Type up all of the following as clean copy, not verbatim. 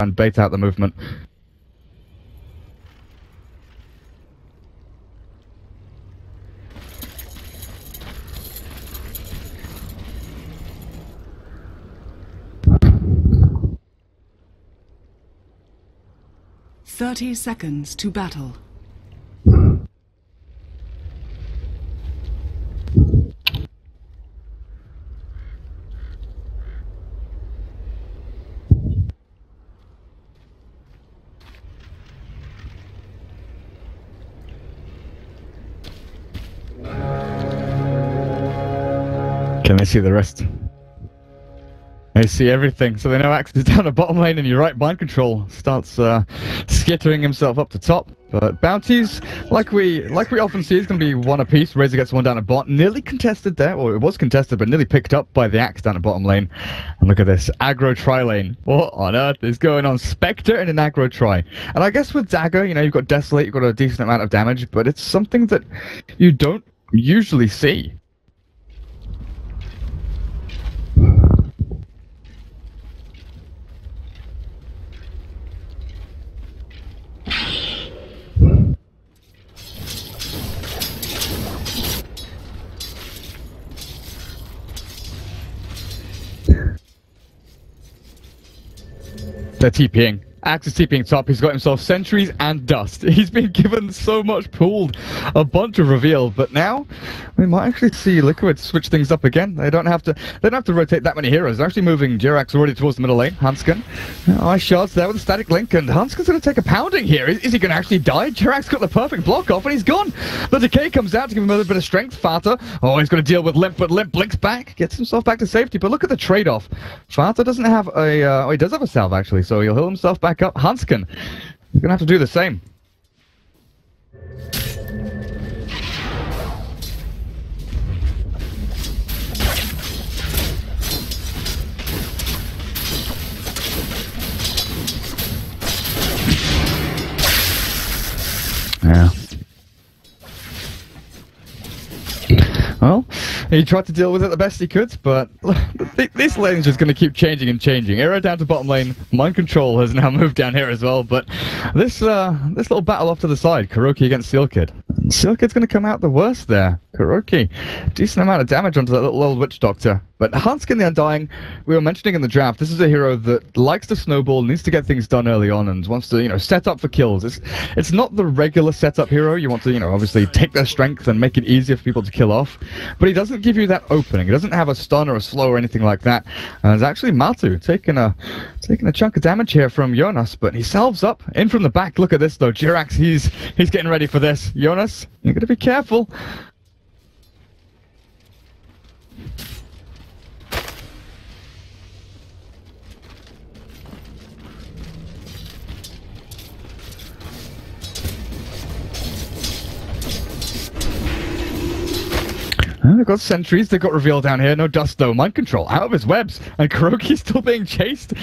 and bait out the movement. "30 seconds to battle." Can they see the rest? They see everything, so they know Axe is down the bottom lane, and you're right, mind control starts skittering himself up the top. But bounties, like we often see, is going to be one apiece. Razor gets one down at bot, nearly contested there, or it was contested, but nearly picked up by the Axe down at bottom lane. And look at this, aggro tri lane. What on earth is going on? Spectre in an aggro tri. And I guess with Dagger, you know, you've got Desolate, you've got a decent amount of damage, but it's something that you don't usually see. They're TPing. Axe is TPing top. He's got himself sentries and dust. He's been given so much pooled, a bunch of reveal, but now we might actually see Liquid switch things up again. They don't have to rotate that many heroes. They're actually moving Jirax already towards the middle lane. Hanskin, nice shots there with a static link, and Hanskin's going to take a pounding here. Is he going to actually die? Jirax got the perfect block off, and he's gone. The decay comes out to give him a little bit of strength. Fata, oh, he's going to deal with Limp, but Limp blinks back, gets himself back to safety. But look at the trade-off. Fata doesn't have a, oh, he does have a salve actually, so he'll heal himself back up. Hanskin, you're going to have to do the same. Yeah. Well, he tried to deal with it the best he could, but this lane is just going to keep changing and changing. Arrow down to bottom lane. Mind control has now moved down here as well, but this little battle off to the side, Kuroki against Sealkid. Sealkid's going to come out the worst there. Kuroki, decent amount of damage onto that little old witch doctor. But Hanskin the Undying, we were mentioning in the draft, this is a hero that likes to snowball, needs to get things done early on, and wants to, you know, set up for kills. It's not the regular setup hero. You want to, you know, obviously take their strength and make it easier for people to kill off. But he doesn't give you that opening. He doesn't have a stun or a slow or anything like that. And it's actually Matu taking a chunk of damage here from Jonas, but he salves up in from the back. Look at this though, Jirax, he's getting ready for this. Jonas, you're gonna be careful. They've got sentries, they've got reveal down here, no dust though, mind control out of his webs, and Kuroki's still being chased.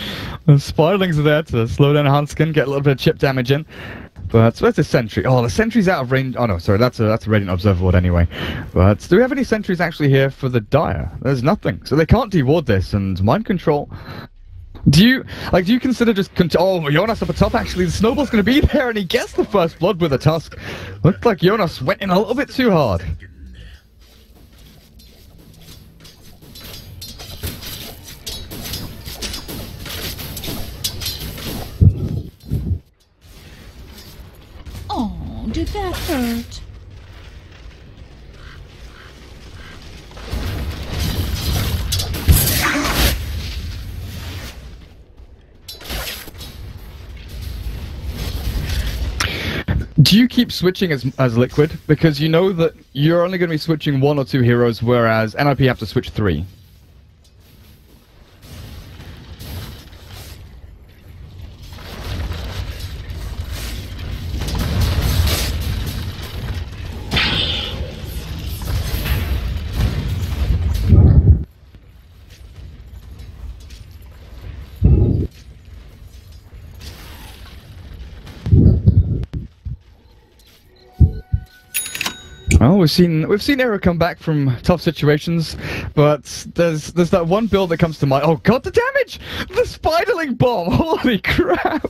The Spiralings are there to slow down Hanskin, get a little bit of chip damage in. But where's the sentry? Oh, the sentry's out of range. Oh no, sorry, that's a Radiant Observer Ward anyway. But do we have any sentries actually here for the Dire? There's nothing, so they can't deward this, and mind control. Do you consider just oh, Jonas up the top actually, the snowball's gonna be there, and he gets the first blood with a tusk. Looked like Jonas went in a little bit too hard. Oh, did that hurt? Do you keep switching as Liquid? Because you know that you're only going to be switching 1 or 2 heroes, whereas NiP have to switch 3. Well, we've seen Aero come back from tough situations. But there's that one build that comes to mind. Oh god, the damage! The Spiderling bomb! Holy crap!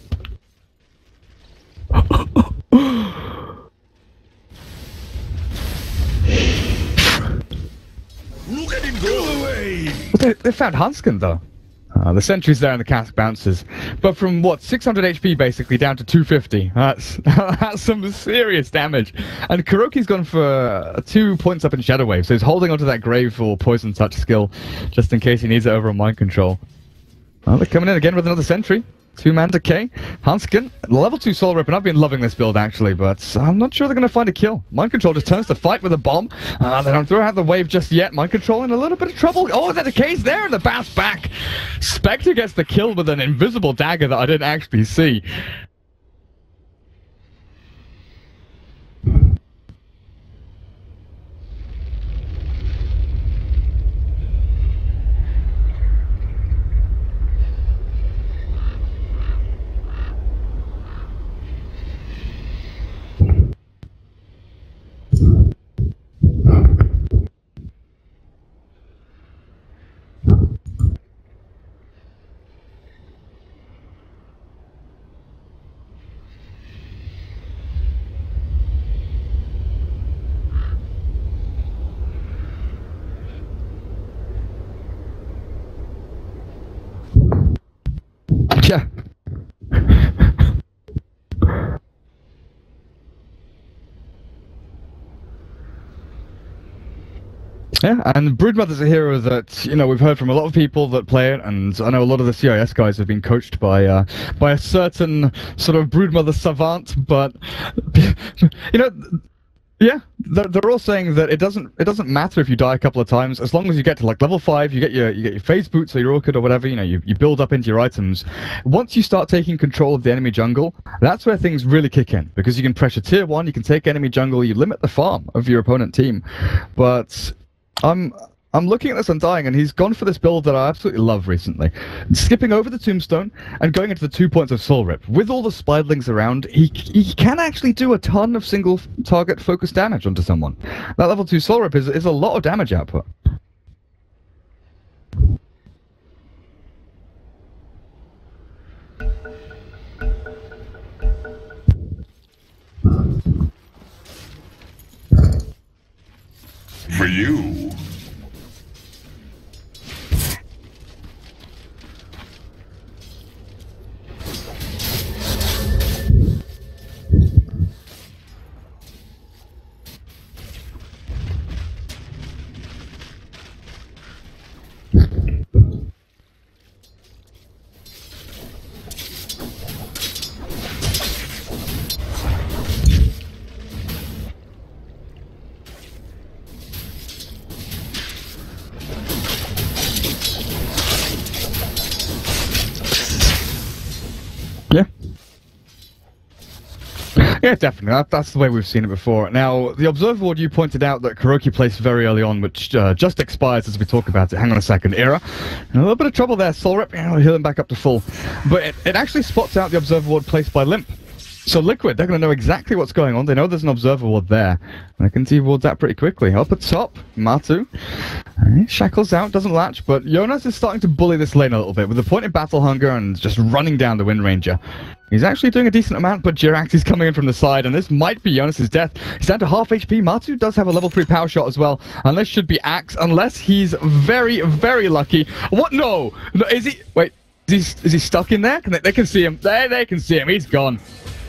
Look at him go away! They found Hanskin though. The sentry's there and the cask bounces. But from what, 600 HP basically down to 250. That's some serious damage. And Kuroki's gone for 2 points up in Shadow Wave, so he's holding onto that Grave or Poison Touch skill just in case he needs it over on Mind Control. Well, they're coming in again with another sentry. 2-man decay. Hanskin, level 2 Soul Rip, and I've been loving this build actually, but I'm not sure they're going to find a kill. Mind Control just turns to fight with a bomb. They don't throw out the wave just yet. Mind Control in a little bit of trouble. Oh, the decay's there and the bounce back. Spectre gets the kill with an invisible dagger that I didn't actually see. Yeah. Yeah, and Broodmother's a hero that, you know, we've heard from a lot of people that play it, and I know a lot of the CIS guys have been coached by a certain sort of Broodmother savant, but, you know, yeah, they're all saying that it doesn't matter if you die a couple of times, as long as you get to like level 5, you get your phase boots or your orchid or whatever, you know, you build up into your items. Once you start taking control of the enemy jungle, that's where things really kick in, because you can pressure tier 1, you can take enemy jungle, you limit the farm of your opponent team. But I'm looking at this Undying, and he's gone for this build that I absolutely love recently. Skipping over the Tombstone and going into the 2 points of Soul Rip. With all the Spiderlings around, he can actually do a ton of single target focus damage onto someone. That level 2 Soul Rip is a lot of damage output. For you. Yeah. Yeah, definitely. That's the way we've seen it before. Now, the Observer Ward, you pointed out that Kuroki placed very early on, which just expires as we talk about it. Hang on a second. Era. A little bit of trouble there. Soul Rip, heal him back up to full. But it actually spots out the Observer Ward placed by Limp. So Liquid, they're going to know exactly what's going on. They know there's an Observer Ward there. And they can T-Ward that pretty quickly. Up at top, Matu. Shackles out, doesn't latch, but Jonas is starting to bully this lane a little bit with the point in Battle Hunger and just running down the Wind Ranger. He's actually doing a decent amount, but Jirax is coming in from the side, and this might be Jonas's death. He's down to half HP. Matu does have a level 3 power shot as well, and this should be Axe, unless he's very, very lucky. What? No! No, is he? Wait, is he stuck in there? They can see him. They can see him. He's gone.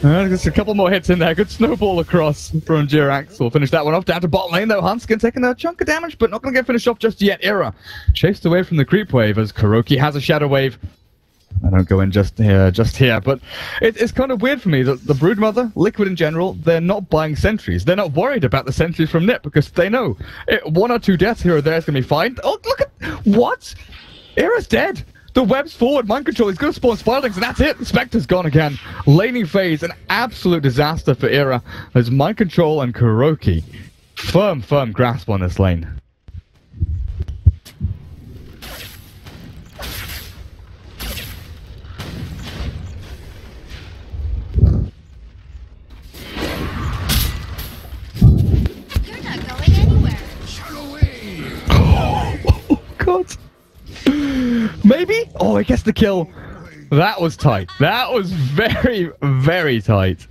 Just a couple more hits in there. Good snowball across from Jirax. We'll finish that one off. Down to bot lane, though. Hanskin taking a chunk of damage, but not going to get finished off just yet. Era chased away from the creep wave as Kuroki has a shadow wave. I don't go in just here, but it's kind of weird for me that the Broodmother, Liquid in general, they're not buying sentries. They're not worried about the sentries from NiP because they know 1 or 2 deaths here or there is going to be fine. Oh, look at... What? Era's dead. The web's forward, Mind Control, he's going to spawn Spiderlings, and that's it! The Spectre's gone again. Laning phase, an absolute disaster for Era, as Mind Control and Kuroki firm grasp on this lane. You're not going anywhere. Shut away! Maybe? Oh, he gets the kill. That was tight. That was very, very tight.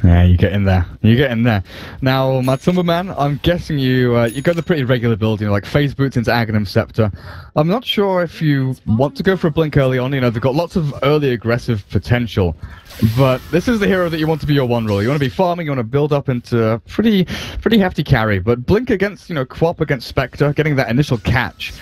Yeah, you get in there. You get in there. Now, Matumba Man, I'm guessing you got the pretty regular build, you know, like phase boots into Aghanim Scepter. I'm not sure if you want to go for a blink early on. You know, they've got lots of early aggressive potential, but this is the hero that you want to be your one role. You want to be farming. You want to build up into a pretty hefty carry. But blink against, you know, Quap against Spectre, getting that initial catch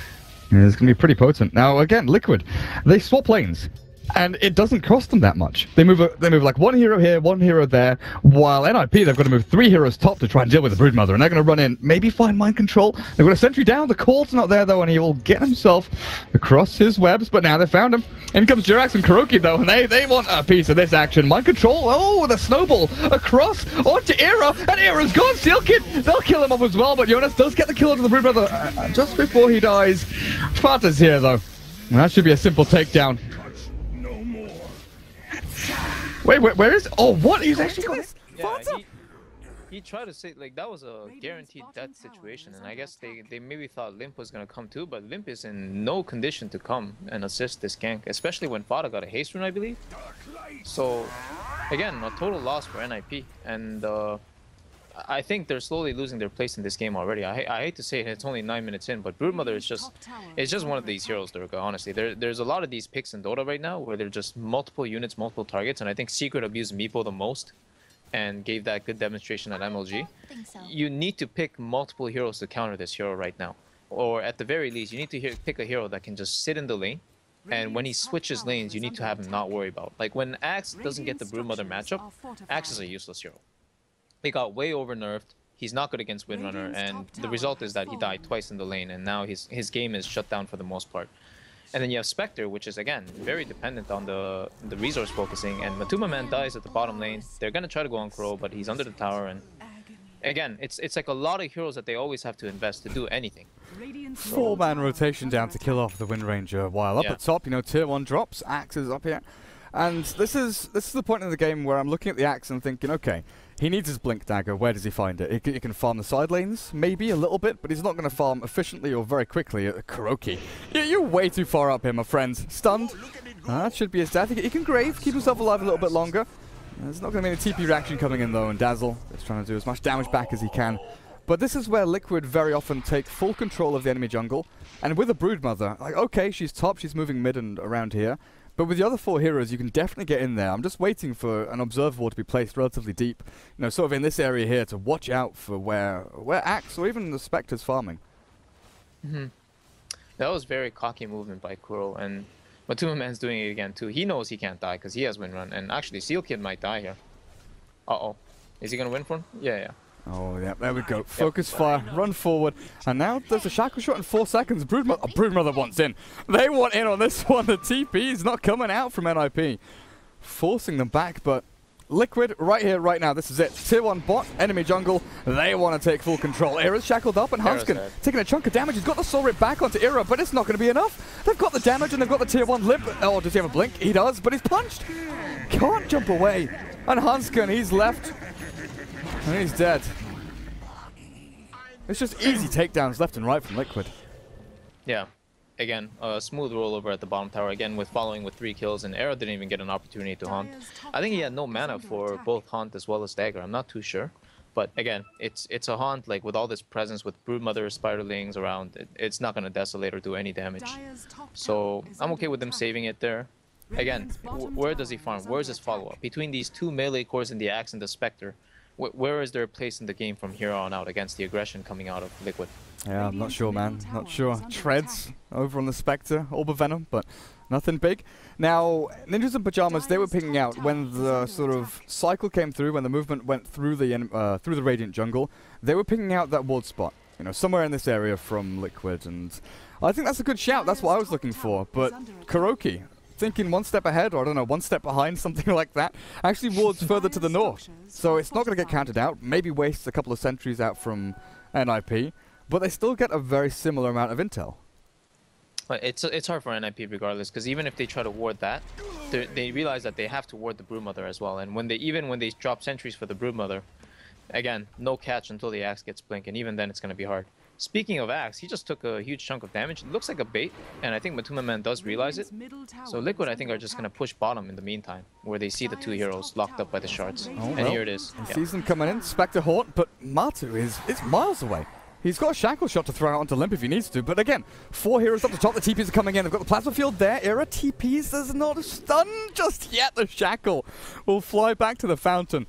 is going to be pretty potent. Now, again, Liquid, they swap lanes. And it doesn't cost them that much. They move like one hero here, one hero there, while NiP, they've got to move 3 heroes top to try and deal with the Broodmother, and they're going to run in, maybe find mind control. They've got a sentry down, the call's not there though, and he will get himself across his webs, but now they've found him. In comes Jirax and Kuroki though, and they want a piece of this action. Mind control, oh, the snowball across onto Era, and Era's gone, Steel Kid, they'll kill him off as well, but Jonas does get the kill onto the Broodmother just before he dies. Fata's here though, and that should be a simple takedown. Wait, where is? Oh, what? He's actually got his. Yeah, he tried to say like that was a guaranteed death situation, and I guess they maybe thought Limp was gonna come too, but Limp is in no condition to come and assist this gank, especially when Fata got a haste rune, I believe. So again, a total loss for NiP, and I think they're slowly losing their place in this game already. I hate to say it, it's only 9 minutes in, but Broodmother is just one of these heroes, Durga, honestly. There's a lot of these picks in Dota right now where they're just multiple units, multiple targets, and I think Secret abused Meepo the most and gave that good demonstration at MLG. You need to pick multiple heroes to counter this hero right now. Or at the very least, you need to pick a hero that can just sit in the lane, and when he switches lanes, you need to have him not worry about. Like when Axe doesn't get the Broodmother matchup, Axe is a useless hero. He got way over nerfed. He's not good against Windrunner, and the result is that he died twice in the lane, and now his game is shut down for the most part. And then you have Spectre, which is again very dependent on the resource focusing, and Matumba Man dies at the bottom lane. They're gonna try to go on Crow, but he's under the tower, and again, it's like a lot of heroes that they always have to invest to do anything. 4-man rotation down to kill off the Wind Ranger, while up at top, you know, tier 1 drops, Axe is up here. And this is the point in the game where I'm looking at the Axe and thinking, okay, he needs his Blink Dagger, where does he find it? He can farm the side lanes, maybe a little bit, but he's not going to farm efficiently or very quickly at Kuroki. You're way too far up here, my friends. Stunned. That should be his death. He can grave, keep himself alive a little bit longer. There's not going to be any TP reaction coming in though, and Dazzle is trying to do as much damage back as he can. But this is where Liquid very often take full control of the enemy jungle, and with a Broodmother, like, okay, she's top, she's moving mid and around here, but with the other 4 heroes, you can definitely get in there. I'm just waiting for an observer wall to be placed relatively deep, you know, sort of in this area here, to watch out for where Axe or even the Spectre's farming. That was very cocky movement by Kuro, and Matumba Man's doing it again too. He knows he can't die because he has win run, and actually Seal Kid might die here. Uh-oh. Is he gonna win for him? Yeah. Oh, yeah, there we go. Focus fire, run forward, and now there's a shackle shot in 4 seconds. Broodmother wants in. They want in on this one. The TP is not coming out from NiP, forcing them back, but Liquid, right here, right now, this is it. Tier 1 bot, enemy jungle, they want to take full control. Era's shackled up, and Hunskin taking a chunk of damage. He's got the soul rip back onto Era, but it's not going to be enough. They've got the damage, and they've got the tier 1 lip. Oh, does he have a blink? He does, but he's punched. Can't jump away. And Hunskin, he's left. And he's dead. It's just easy takedowns left and right from Liquid. Yeah. Again, a smooth rollover at the bottom tower, again with following with 3 kills, and Era didn't even get an opportunity to haunt. I think he had no mana for both haunt as well as dagger, I'm not too sure. But again, it's a haunt, like with all this presence with Broodmother spiderlings around, it's not going to desolate or do any damage. So I'm okay with them saving it there. Again, where does he farm? Where's his follow-up? Between these 2 melee cores in the Axe and the Spectre, where is their place in the game from here on out against the aggression coming out of Liquid? Yeah, I'm not sure, man. Not sure. Treads over on the Spectre, Orb of Venom, but nothing big. Now, Ninjas in Pyjamas, they were picking out when the sort of cycle came through, when the movement went through the Radiant jungle, they were picking out that ward spot, you know, somewhere in this area from Liquid, and I think that's a good shout. That's what I was looking for. But Kuroki, thinking 1 step ahead, or I don't know, 1 step behind, something like that, actually wards further to the north. So it's not going to get counted out, maybe wastes a couple of sentries out from NiP, but they still get a very similar amount of intel. But it's hard for NiP regardless, because even if they try to ward that, they realize that they have to ward the Broodmother as well. And when they drop sentries for the Broodmother, again, no catch until the Axe gets blink, and even then it's gonna be hard. Speaking of Axe, he just took a huge chunk of damage. It looks like a bait, and I think Matuma Man does realize it. So Liquid, I think, are just gonna push bottom in the meantime, where they see the two heroes locked up by the shards. Oh, and here it is. He sees them coming in, Spectre Haunt, but Matu is miles away. He's got a Shackle Shot to throw out onto Limp if he needs to, but again, 4 heroes up the top, the TPs are coming in, they've got the Plasma Field there, Era TPs, there's not a stun just yet, the Shackle will fly back to the fountain.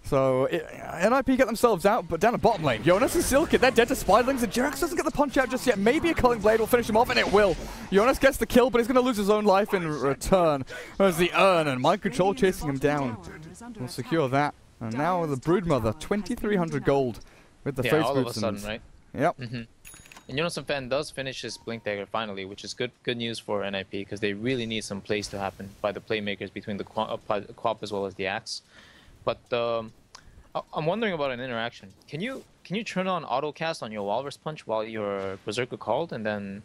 So, NiP get themselves out, but down the bottom lane, Jonas and Silkit, they're dead to Spiderlings, and Jirax doesn't get the punch out just yet, maybe a Culling Blade will finish him off, and it will. Jonas gets the kill, but he's going to lose his own life in return. There's the Urn, and Mind Control chasing him down. We'll secure that. And now the Broodmother, 2,300 gold. With the face all of a boots sudden, right? Yep. And Jonas Fan does finish his Blink Dagger finally, which is good news for NiP, because they really need some plays to happen by the playmakers between the Quap as well as the Axe. But I'm wondering about an interaction. Can you turn on autocast on your Walrus Punch while your Berserker called, and then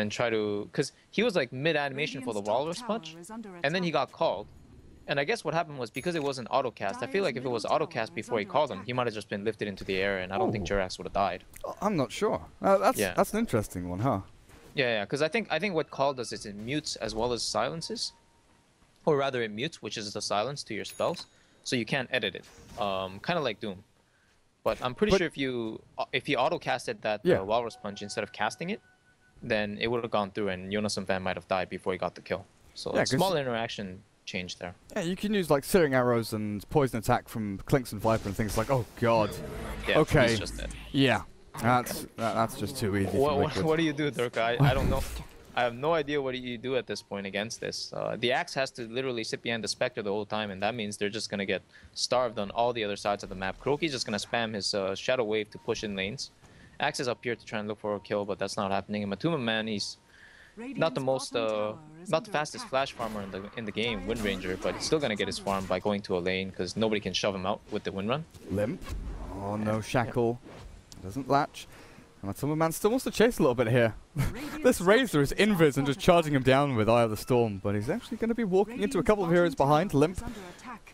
try to, because he was like mid animation for the Walrus Punch, and then he got called. And I guess what happened was, because it wasn't autocast, I feel like if it was autocast before he called him, he might have just been lifted into the air, and I don't think Jirax would have died. I'm not sure. That's an interesting one, huh? Yeah, because I think what call does is it mutes as well as silences, or rather it mutes, which is the silence to your spells, so you can't edit it. Kind of like Doom. But I'm pretty sure if he autocasted that Walrus Punch instead of casting it, then it would have gone through, and Jonas Fan might have died before he got the kill. So a small interaction change there. Yeah, you can use like Searing Arrows and Poison Attack from Clinks and Viper and things like, oh god. Yeah, okay. he's just dead. Yeah, that's just too easy. What do you do, Durka? I don't know. I have no idea what you do at this point against this. The Axe has to literally sit behind the Spectre the whole time, and that means they're just going to get starved on all the other sides of the map. Kuroki's just going to spam his Shadow Wave to push in lanes. Axe is up here to try and look for a kill, but that's not happening. And Matuma Man, he's not the fastest flash farmer in the game, Wind Ranger, but he's still gonna get his farm by going to a lane, because nobody can shove him out with the Wind Run. Limp. Oh no, Shackle. Doesn't latch. And Matuma Man still wants to chase a little bit here. This Razor is invis and just charging him down with Eye of the Storm, but he's actually going to be walking into a couple of heroes behind Limp.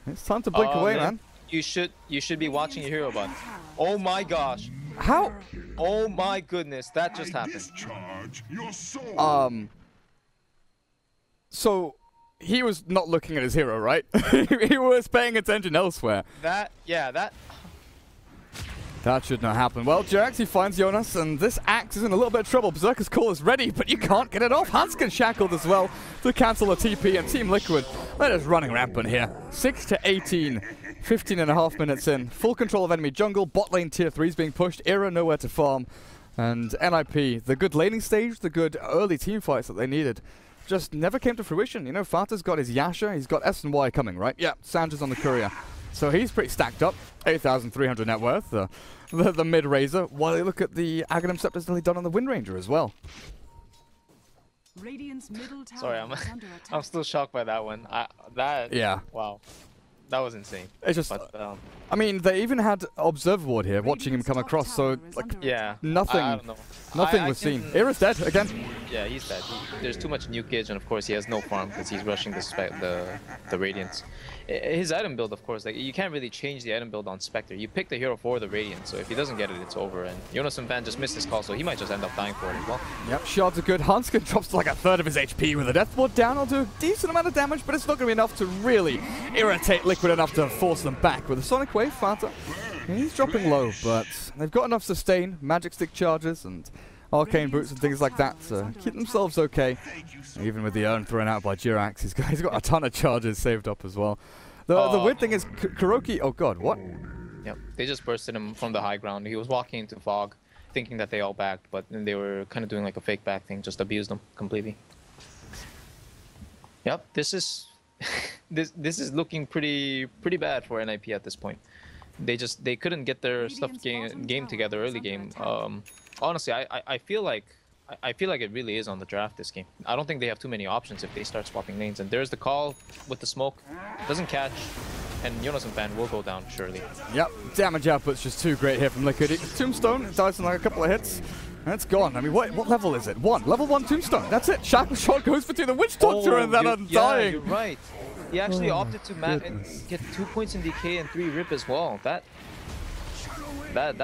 It's time to blink away, man. You should be watching your hero button. Oh my gosh. How? Oh my goodness, that just happened. So he was not looking at his hero, right? He was paying attention elsewhere. That should not happen. Well, Jirax, he finds Jonas, and this Axe is in a little bit of trouble. Berserker's Call is ready, but you can't get it off. Hanskin shackled as well to cancel a TP, and Team Liquid, they're just running rampant here. 6 to 18, 15.5 minutes in. Full control of enemy jungle, bot lane tier 3 is being pushed, Era nowhere to farm, and NiP, the good laning stage, the good early team fights that they needed, just never came to fruition. You know, Fata's got his Yasha, he's got S and Y coming, right? Yeah, Sandra's on the courier. So he's pretty stacked up, 8,300 net worth, the mid-Razor, while you look at the Aghanim Scepter's nearly done on the Wind Ranger as well. Sorry, I'm still shocked by that one. Wow. That was insane. It's just, I mean, they even had Observer Ward here, watching him come across, so, like, nothing was seen. Era's dead, again. Yeah, he's dead. There's too much nukage, and of course he has no farm, because he's rushing the Radiance. His item build, of course, like, you can't really change the item build on Spectre. You pick the hero for the Radiance, so if he doesn't get it, it's over, and Jonas Fan just missed his call, so he might just end up dying for it as well. Yep, shards are good. Hanskin drops to like a third of his HP with a Death Ward down. I'll do a decent amount of damage, but it's not going to be enough to really irritate Liquid enough to force them back. With a Sonic Wave, Fata, he's dropping low, but they've got enough sustain, Magic Stick charges, and Arcane Boots and things like that to keep themselves okay. Even with the Urn thrown out by Jirax, he's got a ton of charges saved up as well. The weird thing is, Kuroki, oh god, what? Yep, they just bursted him from the high ground. He was walking into fog, thinking that they all backed, but then they were kind of doing like a fake back thing, just abused them completely. Yep, this is this is looking pretty bad for NiP at this point. They couldn't get their stuff game together early game. Honestly, I feel like it really is on the draft this game. I don't think they have too many options if they start swapping lanes. And there's the call with the smoke, doesn't catch, and Jonas Fan will go down surely. Yep, damage output's just too great here from Liquid. Tombstone dies in like a couple of hits. That's gone. I mean, what level is it? 1. Level 1 tombstone. That's it. Shackle shot goes for 2. The witch doctor and then undying. Yeah, you're right. He actually opted to get 2 points in decay and 3 rip as well. That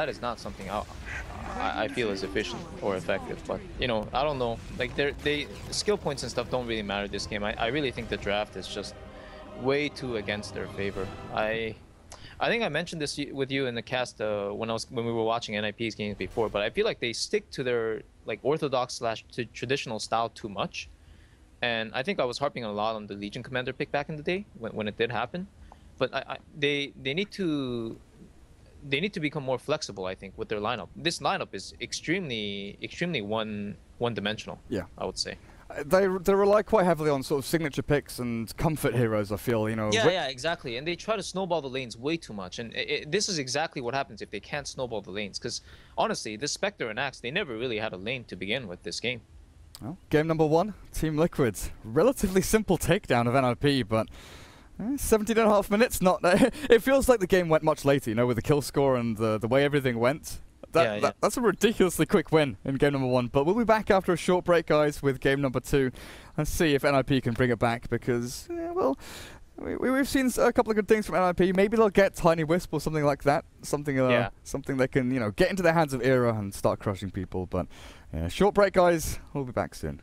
is not something I feel is efficient or effective. But you know, I don't know. Like skill points and stuff don't really matter this game. I really think the draft is just way too against their favor. I think I mentioned this with you in the cast when we were watching NiP's games before, but I feel like they stick to their like orthodox / traditional style too much, and I think I was harping a lot on the Legion Commander pick back in the day when it did happen, but they need to become more flexible. I think with their lineup, this lineup is extremely one-dimensional. Yeah, I would say. They rely quite heavily on sort of signature picks and comfort heroes, I feel, you know. Yeah, exactly. And they try to snowball the lanes way too much. And this is exactly what happens if they can't snowball the lanes. Because, honestly, this Spectre and Axe, they never really had a lane to begin with this game. Well, game number 1, Team Liquid. Relatively simple takedown of NiP, but 17.5 minutes, not... it feels like the game went much later, you know, with the kill score and the way everything went. That's a ridiculously quick win in game number 1, but we'll be back after a short break, guys, with game number 2 and see if NiP can bring it back because, well, we've seen a couple of good things from NiP. Maybe they'll get Tiny Wisp or something like that, something that can, you know, get into the hands of Era and start crushing people. But short break, guys. We'll be back soon.